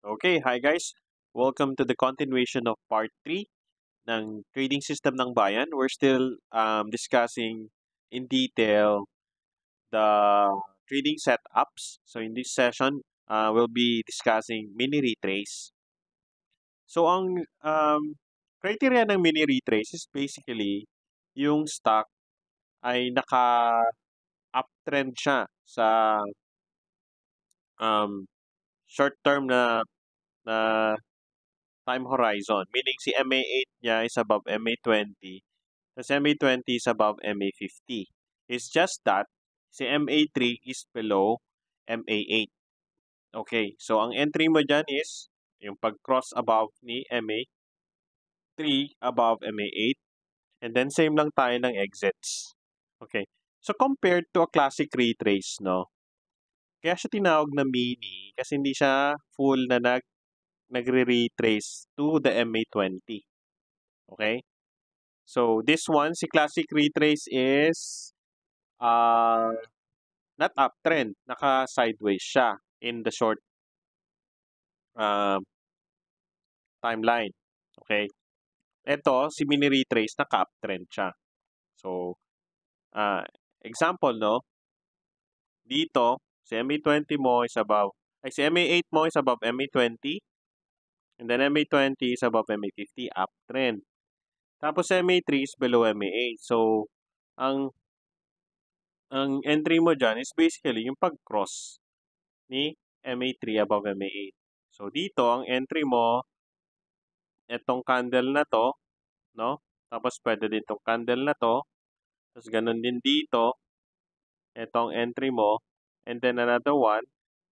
Okay, hi guys. Welcome to the continuation of part 3 ng trading system ng bayan. We're still discussing in detail the trading setups. So in this session, we'll be discussing mini retrace. So ang criteria ng mini retrace is basically yung stock ay naka-uptrend siya sa um, short term na time horizon. Meaning si MA8 niya is above MA20, tapos MA20 is above MA50. It's just that si MA3 is below MA8. Okay, so ang entry mo dyan is yung pag-cross above ni MA3 above MA8, and then same lang tayo ng exits. Okay, so compared to a classic retrace, no? Kaya siya tinawag na mini kasi hindi siya full na nagre-retrace to the MA20. Okay? So this one, si classic retrace is uh, not uptrend. Naka-sideways siya in the short uh, timeline. Okay? Ito, si mini retrace, naka-uptrend siya. So, uh, example, no? Dito, si MA20 mo is above, ay si MA8 mo is above MA20, and then MA20 is above MA50, uptrend. Tapos MA3 is below MA8. So, ang ang entry mo dyan is basically yung pag-cross ni MA3 above MA8. So, dito, ang entry mo, itong candle na to, no? Tapos, pwede din itong candle na to. Tapos, ganun din dito, itong entry mo. And then, another one,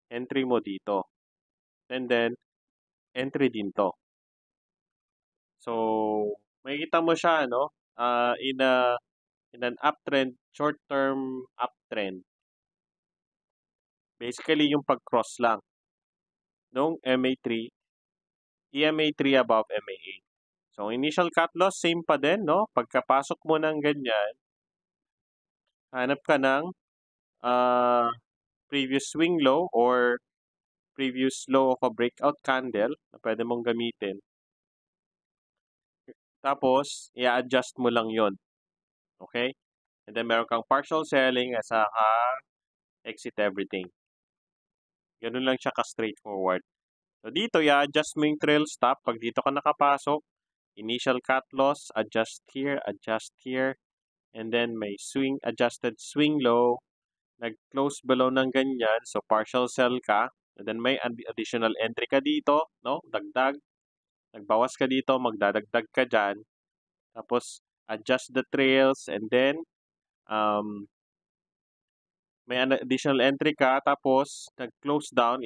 entry mo dito. And then, entry din to. So, makikita mo siya, no? In an uptrend, short-term uptrend. Basically, yung pag-cross lang nung MA3, EMA3 above MA8. So, initial cut loss, same pa din, no? Pagkapasok mo ng ganyan, hanap ka ng uh, previous swing low or previous low of a breakout candle na pwede mong gamitin. Tapos, i-adjust mo lang yon. Okay? And then, meron kang partial selling at saka exit everything. Ganun lang siya ka-straightforward. So, dito, i-adjust mo yung trail stop. Pag dito ka nakapasok, initial cut loss, adjust here, and then may adjusted swing low, nag-close below ng ganyan, so partial sell ka, and then may additional entry ka dito, no? Dagdag, nagbawas ka dito, magdadagdag ka dyan, tapos adjust the trails, and then may additional entry ka, tapos nag-close down,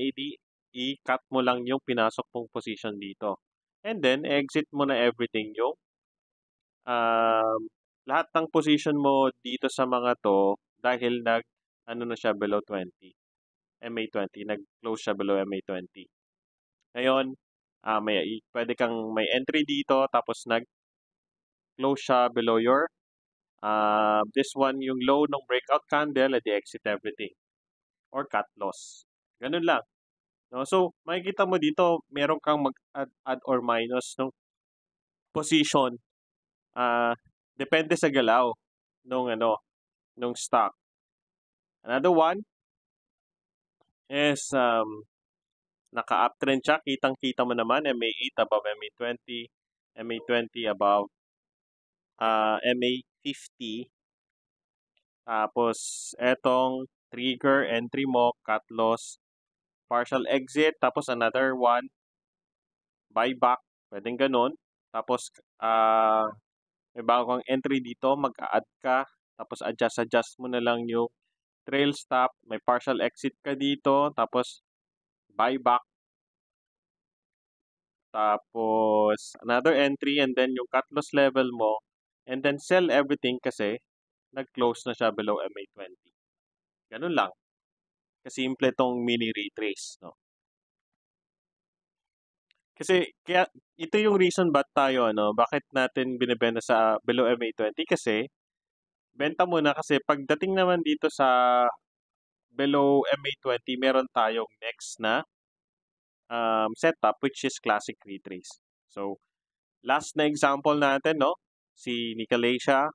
i-cut mo lang yung pinasok mong position dito. And then, exit mo na everything yung lahat ng position mo dito sa mga to dahil ano na siya below 20, MA20, nag-close siya below MA20. Ngayon, pwede kang may entry dito tapos nag-close siya below your this one yung low ng breakout candle, edi exit everything or cut loss. Ganun lang. No? So, makikita mo dito, meron kang mag-add or minus ng position. Depende sa galaw nung stock. Another one is naka-uptrend siya. Kitang-kita mo naman, MA8 above MA20, MA20 above MA50. Tapos, etong trigger, entry mo, cut loss, partial exit, tapos another one, buyback, pwedeng ganun. Tapos, may bago kang entry dito, mag-a-add ka, tapos adjust mo na lang yung trail stop, may partial exit ka dito, tapos buyback, tapos another entry, and then yung cut loss level mo, and then sell everything kasi nag-close na siya below MA20. Ganun lang. Kasimple tong mini retrace, no? Kasi kaya ito yung reason bakit natin binebenta sa below MA20 kasi benta muna kasi pagdating naman dito sa below MA20 meron tayong next na setup, which is classic retrace. So, last na example natin, no? Si Nicolasia.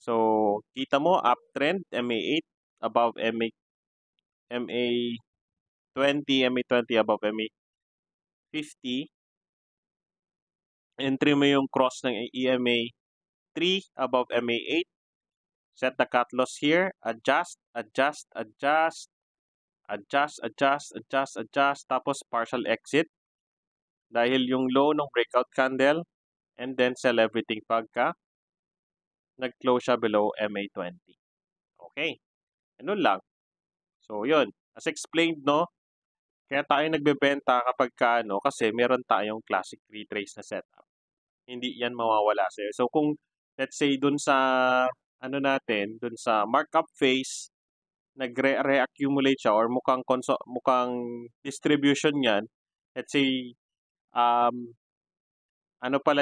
So, kita mo, uptrend, MA8, above MA20, MA20 above MA50. Entry mo yung cross ng EMA 3 above MA8. Set the cut loss here. Adjust, adjust, adjust, adjust, adjust, adjust, adjust. Tapos partial exit. Dahil yung low ng breakout candle. And then sell everything pagka nag-close siya below MA20. Okay. Ano lang. So, yun. As explained, no? Kaya tayo nagbebenta kapag kasi meron tayong classic retrace na setup. Hindi yan mawawala sa'yo. So, kung let's say dun sa dun sa markup phase, nagre-accumulate siya or mukhang distribution yan, let's say, pala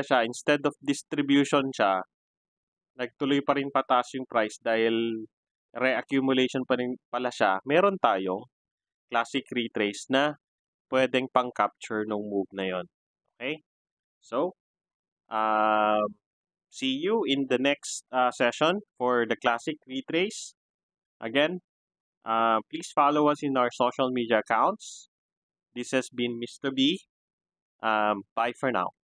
siya, instead of distribution siya, nagtuloy pa rin pataas yung price dahil reaccumulation pa rin pala siya, meron tayong classic retrace na pwedeng pang-capture ng move na yon. Okay? So, see you in the next session for the classic retrace. Again, please follow us in our social media accounts. This has been Mr. B. Bye for now.